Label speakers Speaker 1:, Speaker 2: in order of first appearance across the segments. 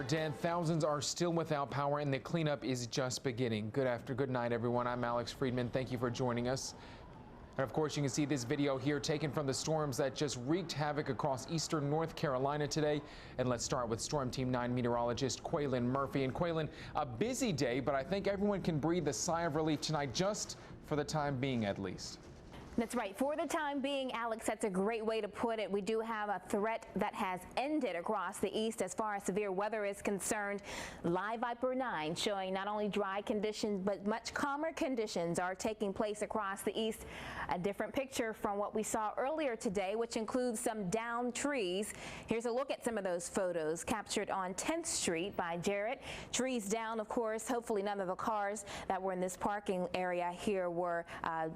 Speaker 1: Ardennes, thousands are still without power and the cleanup is just beginning. Good night, everyone. I'm Alex Friedman. Thank you for joining us. And of course, you can see this video here taken from the storms that just wreaked havoc across eastern North Carolina today. And let's start with Storm Team 9 meteorologist Quaylen Murphy. And Quaylen, a busy day, but I think everyone can breathe a sigh of relief tonight, just for the time being at least.
Speaker 2: That's right. For the time being, Alex, that's a great way to put it. We do have a threat that has ended across the east as far as severe weather is concerned. Live Viper 9 showing not only dry conditions, but much calmer conditions are taking place across the east. A different picture from what we saw earlier today, which includes some downed trees. Here's a look at some of those photos captured on 10th Street by Jarrett. Trees down, of course. Hopefully none of the cars that were in this parking area here were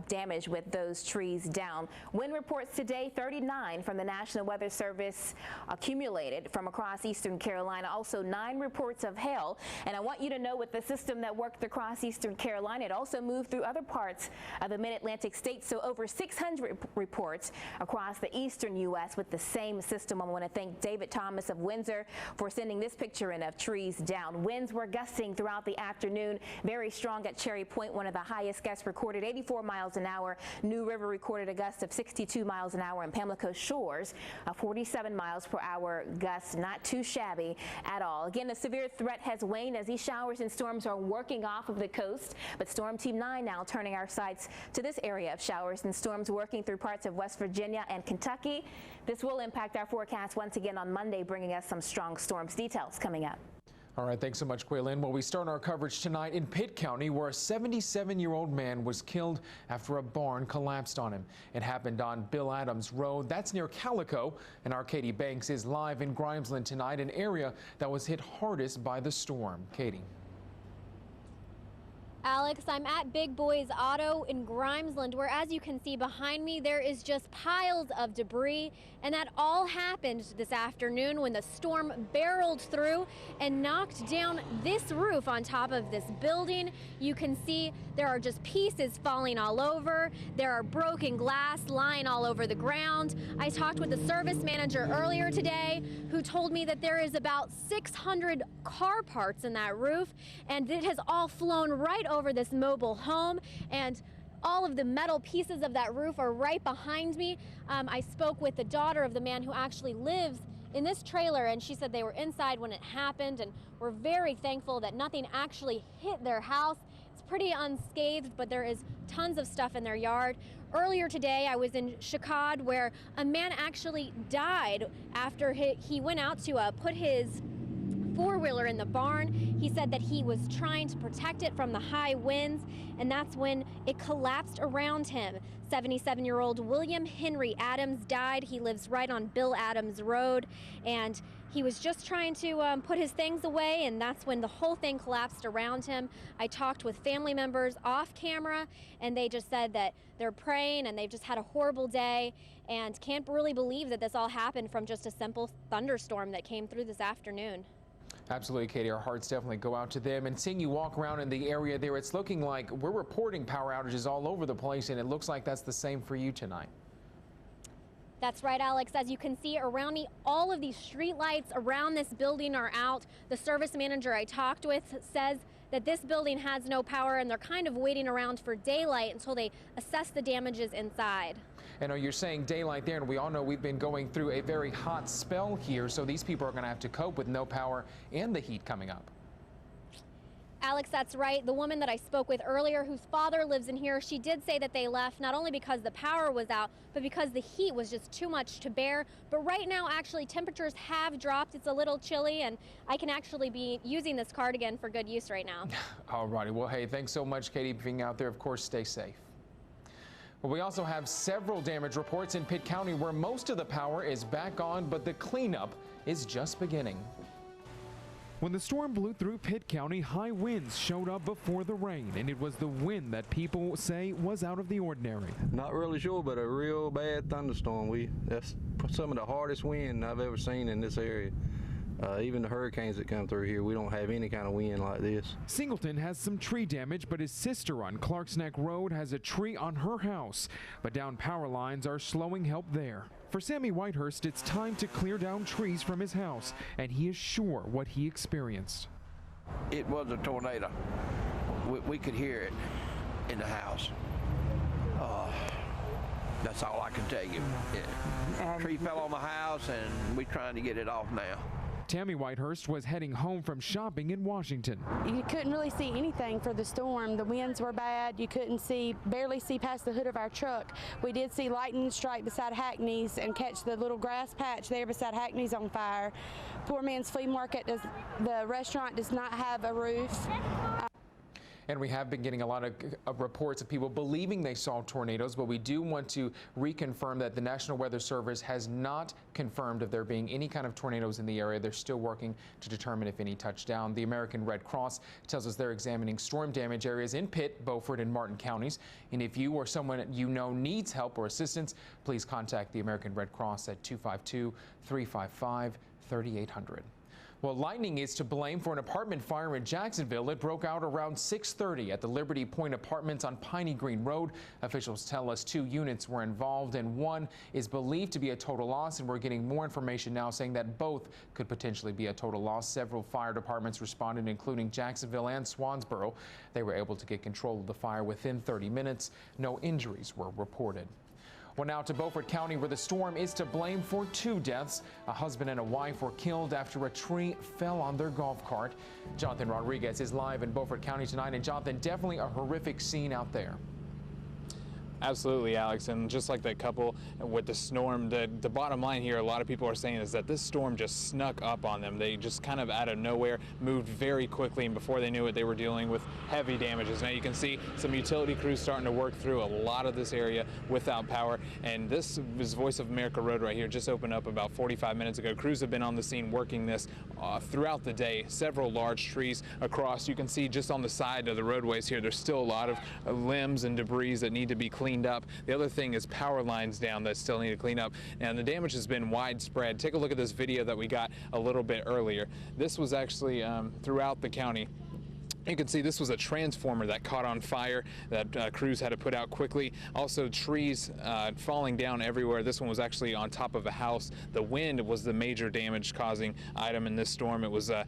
Speaker 2: damaged with those trees down. Wind reports today, 39 from the National Weather Service accumulated from across eastern Carolina. Also 9 reports of hail. And I want you to know, with the system that worked across eastern Carolina, it also moved through other parts of the mid-Atlantic states. So over 600 reports across the eastern U.S. with the same system. I want to thank David Thomas of Windsor for sending this picture in of trees down. Winds were gusting throughout the afternoon, very strong at Cherry Point, one of the highest gusts recorded, 84 miles an hour. New River recorded a gust of 62 miles an hour, and Pamlico Shores a 47 miles per hour gust. Not too shabby at all. Again, the severe threat has waned as these showers and storms are working off of the coast, but Storm Team 9 now turning our sights to this area of showers and storms working through parts of West Virginia and Kentucky. This will impact our forecast once again on Monday, bringing us some strong storms. Details coming up.
Speaker 1: All right, thanks so much, Quaylen. Well, we start our coverage tonight in Pitt County, where a 77-year-old man was killed after a barn collapsed on him. It happened on Bill Adams Road. That's near Calico, and our Katie Banks is live in Grimesland tonight, an area that was hit hardest by the storm. Katie.
Speaker 3: Alex, I'm at Big Boys Auto in Grimesland, where, as you can see behind me, there is just piles of debris, and that all happened this afternoon when the storm barreled through and knocked down this roof on top of this building. You can see there are just pieces falling all over. There are broken glass lying all over the ground. I talked with the service manager earlier today, who told me that there is about 600 car parts in that roof, and it has all flown right over this mobile home, and all of the metal pieces of that roof are right behind me. I spoke with the daughter of the man who actually lives in this trailer, and she said they were inside when it happened, and we're very thankful that nothing actually hit their house. It's pretty unscathed, but there is tons of stuff in their yard. Earlier today, I was in Chicago, where a man actually died after he went out to put his four-wheeler in the barn. He said that he was trying to protect it from the high winds, and that's when it collapsed around him. 77-year-old William Henry Adams died. He lives right on Bill Adams Road, and he was just trying to put his things away, and that's when the whole thing collapsed around him. I talked with family members off camera, and they just said that they're praying and they've just had a horrible day and can't really believe that this all happened from just a simple thunderstorm that came through this afternoon.
Speaker 1: Absolutely, Katie. Our hearts definitely go out to them. And seeing you walk around in the area there, it's looking like we're reporting power outages all over the place, and it looks like that's the same for you tonight.
Speaker 3: That's right, Alex. As you can see around me, all of these street lights around this building are out. The service manager I talked with says that this building has no power, and they're kind of waiting around for daylight until they assess the damages inside.
Speaker 1: And you're saying daylight there, and we all know we've been going through a very hot spell here, so these people are going to have to cope with no power and the heat coming up.
Speaker 3: Alex, that's right. The woman that I spoke with earlier, whose father lives in here, she did say that they left not only because the power was out, but because the heat was just too much to bear. But right now, actually, temperatures have dropped. It's a little chilly, and I can actually be using this cardigan for good use right now.
Speaker 1: All righty. Well, hey, thanks so much, Katie, for being out there. Of course, stay safe. Well, we also have several damage reports in Pitt County, where most of the power is back on, but the cleanup is just beginning. When the storm blew through Pitt County, high winds showed up before the rain, and it was the wind that people say was out of the ordinary.
Speaker 4: Not really sure, but a real bad thunderstorm. That's some of the hardest wind I've ever seen in this area. Even the hurricanes that come through here, we don't have any kind of wind like this.
Speaker 1: Singleton has some tree damage, but his sister on Clarks Neck Road has a tree on her house. But downed power lines are slowing help there. For Sammy Whitehurst, it's time to clear down trees from his house, and he is sure what he experienced.
Speaker 5: It was a tornado. We could hear it in the house. That's all I can tell you. Yeah. Tree fell on the house, and we're trying to get it off now.
Speaker 1: Tammy Whitehurst was heading home from shopping in Washington.
Speaker 6: You couldn't really see anything for the storm. The winds were bad. You couldn't barely see past the hood of our truck. We did see lightning strike beside Hackney's and catch the little grass patch there beside Hackney's on fire. Poor man's flea market, the restaurant does not have a roof.
Speaker 1: And we have been getting a lot of reports of people believing they saw tornadoes, but we do want to reconfirm that the National Weather Service has not confirmed of there being any kind of tornadoes in the area. They're still working to determine if any touched down. The American Red Cross tells us they're examining storm damage areas in Pitt, Beaufort, and Martin counties. And if you or someone you know needs help or assistance, please contact the American Red Cross at 252-355-3800. Well, lightning is to blame for an apartment fire in Jacksonville. It broke out around 6:30 at the Liberty Point Apartments on Piney Green Road. Officials tell us 2 units were involved and 1 is believed to be a total loss. And we're getting more information now saying that both could potentially be a total loss. Several fire departments responded, including Jacksonville and Swansboro. They were able to get control of the fire within 30 minutes. No injuries were reported. Well, now to Beaufort County, where the storm is to blame for 2 deaths. A husband and a wife were killed after a tree fell on their golf cart. Jonathan Rodriguez is live in Beaufort County tonight. And Jonathan, definitely a horrific scene out there.
Speaker 7: Absolutely, Alex, and just like that couple with the storm, the bottom line here, a lot of people are saying is that this storm just snuck up on them. They just kind of out of nowhere moved very quickly, and before they knew it, they were dealing with heavy damages. Now you can see some utility crews starting to work through a lot of this area without power, and this is Voice of America Road right here, just opened up about 45 minutes ago. Crews have been on the scene working this throughout the day. Several large trees across. You can see just on the side of the roadways here, there's still a lot of limbs and debris that need to be cleaned up. The other thing is power lines down that still need to clean up, and the damage has been widespread. Take a look at this video that we got a little bit earlier. This was actually throughout the county. You can see this was a transformer that caught on fire that crews had to put out quickly. Also trees falling down everywhere. This one was actually on top of a house. The wind was the major damage causing item in this storm. It was the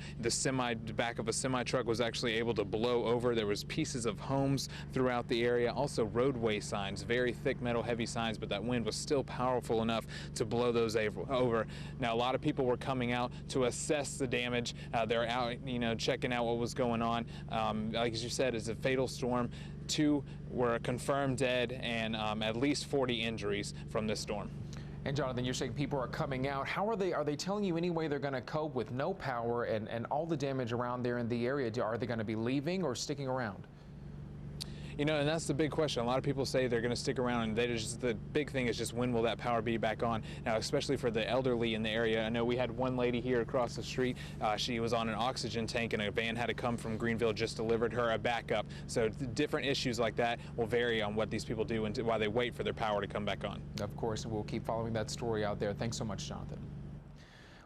Speaker 7: back of a semi truck was actually able to blow over. There was pieces of homes throughout the area. Also roadway signs, very thick metal heavy signs, but that wind was still powerful enough to blow those over. Now a lot of people were coming out to assess the damage. They're out, checking out what was going on. Like as you said, it's a fatal storm. 2 were confirmed dead, and at least 40 injuries from this storm.
Speaker 1: And Jonathan, you're saying people are coming out. How are they telling you any way they're going to cope with no power and all the damage around there in the area? Are they going to be leaving or sticking around?
Speaker 7: And that's the big question. A lot of people say they're going to stick around, and the big thing is just when will that power be back on? Now, especially for the elderly in the area. I know we had one lady here across the street. She was on an oxygen tank, and a van had to come from Greenville, just delivered her a backup. So different issues like that will vary on what these people do and while they wait for their power to come back on.
Speaker 1: Of course, we'll keep following that story out there. Thanks so much, Jonathan.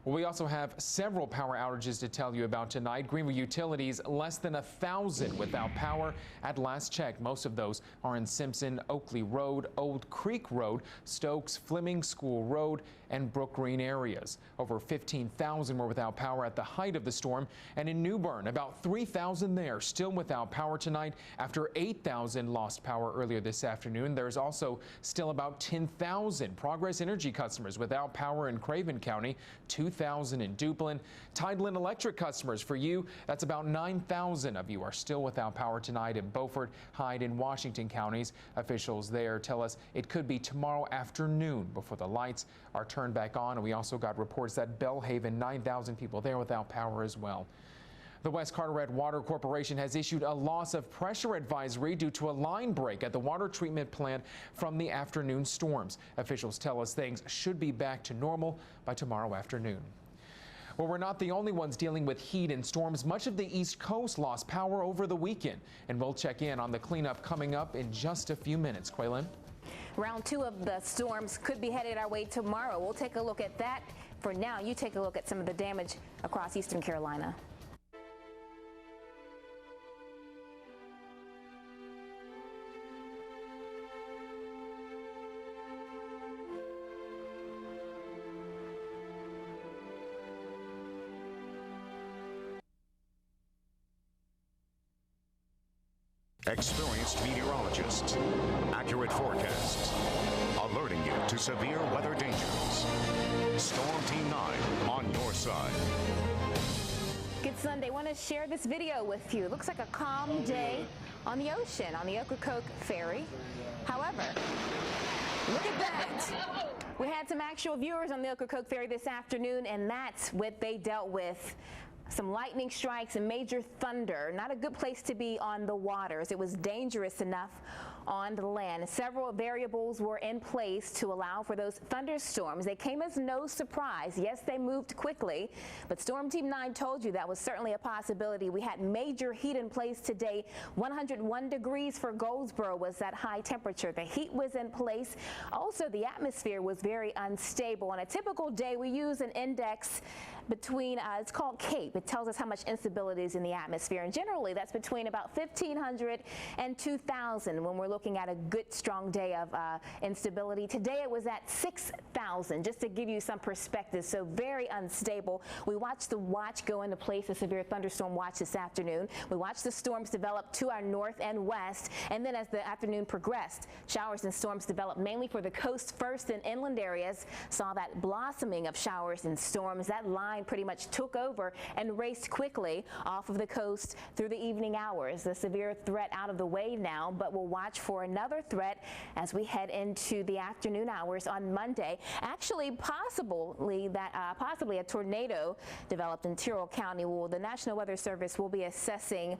Speaker 1: Well, we also have several power outages to tell you about tonight. Greenville Utilities, less than 1,000 without power at last check. Most of those are in Simpson, Oakley Road, Old Creek Road, Stokes, Fleming School Road, and Brook Green areas. Over 15,000 were without power at the height of the storm. And in New Bern, about 3,000 there still without power tonight after 8,000 lost power earlier this afternoon. There's also still about 10,000 Progress Energy customers without power in Craven County, 2,000 in Duplin. Tideland Electric customers, for you, that's about 9,000 of you are still without power tonight in Beaufort, Hyde, and Washington counties. Officials there tell us it could be tomorrow afternoon before the lights are turned back on. And we also got reports that Bellhaven, 9,000 people there without power as well. The West Carteret Water Corporation has issued a loss of pressure advisory due to a line break at the water treatment plant from the afternoon storms. Officials tell us things should be back to normal by tomorrow afternoon. Well, we're not the only ones dealing with heat and storms. Much of the East Coast lost power over the weekend, and we'll check in on the cleanup coming up in just a few minutes. Quaylen?
Speaker 2: Round 2 of the storms could be headed our way tomorrow. We'll take a look at that. For now, you take a look at some of the damage across eastern Carolina.
Speaker 8: Experienced meteorologists, accurate forecasts, alerting you to severe weather dangers. Storm Team 9 on your side.
Speaker 2: Good Sunday. I want to share this video with you. It looks like a calm day on the ocean, on the Ocracoke Ferry. However, look at that. We had some actual viewers on the Ocracoke Ferry this afternoon, and that's what they dealt with. Some lightning strikes and major thunder. Not a good place to be on the waters. It was dangerous enough on the land. Several variables were in place to allow for those thunderstorms. They came as no surprise. Yes, they moved quickly, but Storm Team 9 told you that was certainly a possibility. We had major heat in place today. 101 degrees for Goldsboro was that high temperature. The heat was in place. Also, the atmosphere was very unstable. On a typical day, we use an index between, it's called CAPE. It tells us how much instability is in the atmosphere. And generally, that's between about 1,500 and 2,000 when we're looking at a good, strong day of instability. Today, it was at 6,000, just to give you some perspective. So very unstable. We watched the watch go into place, the severe thunderstorm watch this afternoon. We watched the storms develop to our north and west. And then as the afternoon progressed, showers and storms developed mainly for the coast first and inland areas. Saw that blossoming of showers and storms. That line pretty much took over and raced quickly off of the coast through the evening hours. The severe threat out of the way now, but we'll watch for another threat as we head into the afternoon hours on Monday. Actually, possibly a tornado developed in Tyrrell County. Well, the National Weather Service will be assessing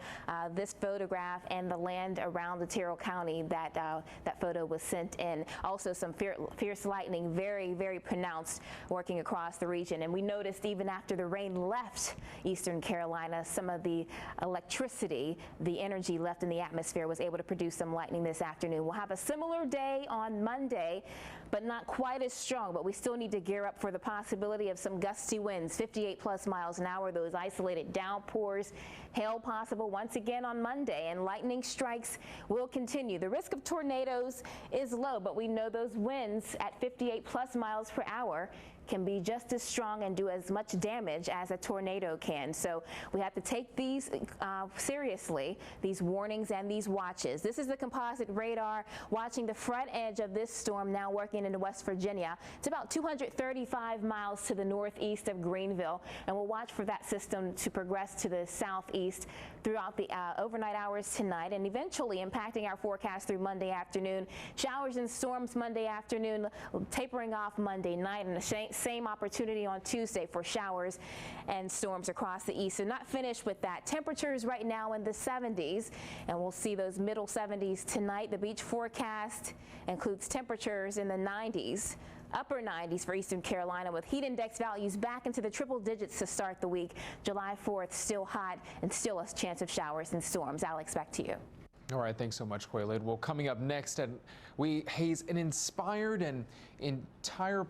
Speaker 2: this photograph and the land around the Tyrrell County that that photo was sent in. Also, some fierce lightning, very, very pronounced, working across the region. And we noticed even after the rain left eastern Carolina, some of the electricity, the energy left in the atmosphere was able to produce some lightning this afternoon. We'll have a similar day on Monday, but not quite as strong, but we still need to gear up for the possibility of some gusty winds, 58+ miles an hour, those isolated downpours, hail possible once again on Monday, and lightning strikes will continue. The risk of tornadoes is low, but we know those winds at 58+ miles per hour can be just as strong and do as much damage as a tornado can. So we have to take these seriously, these warnings and these watches. This is the composite radar watching the front edge of this storm now working into West Virginia. It's about 235 miles to the northeast of Greenville, and we'll watch for that system to progress to the southeast throughout the overnight hours tonight and eventually impacting our forecast through Monday afternoon. Showers and storms Monday afternoon, tapering off Monday night, and the same opportunity on Tuesday for showers and storms across the east. So not finished with that. Temperatures right now in the 70s, and we'll see those middle 70s tonight. The beach forecast includes temperatures in the 90s. Upper 90s for eastern Carolina, with heat index values back into the triple digits to start the week. July 4th, still hot and still a chance of showers and storms. Alex, back to you.
Speaker 1: All right, thanks so much, Quaylid. Well, coming up next, we haze an inspired and entire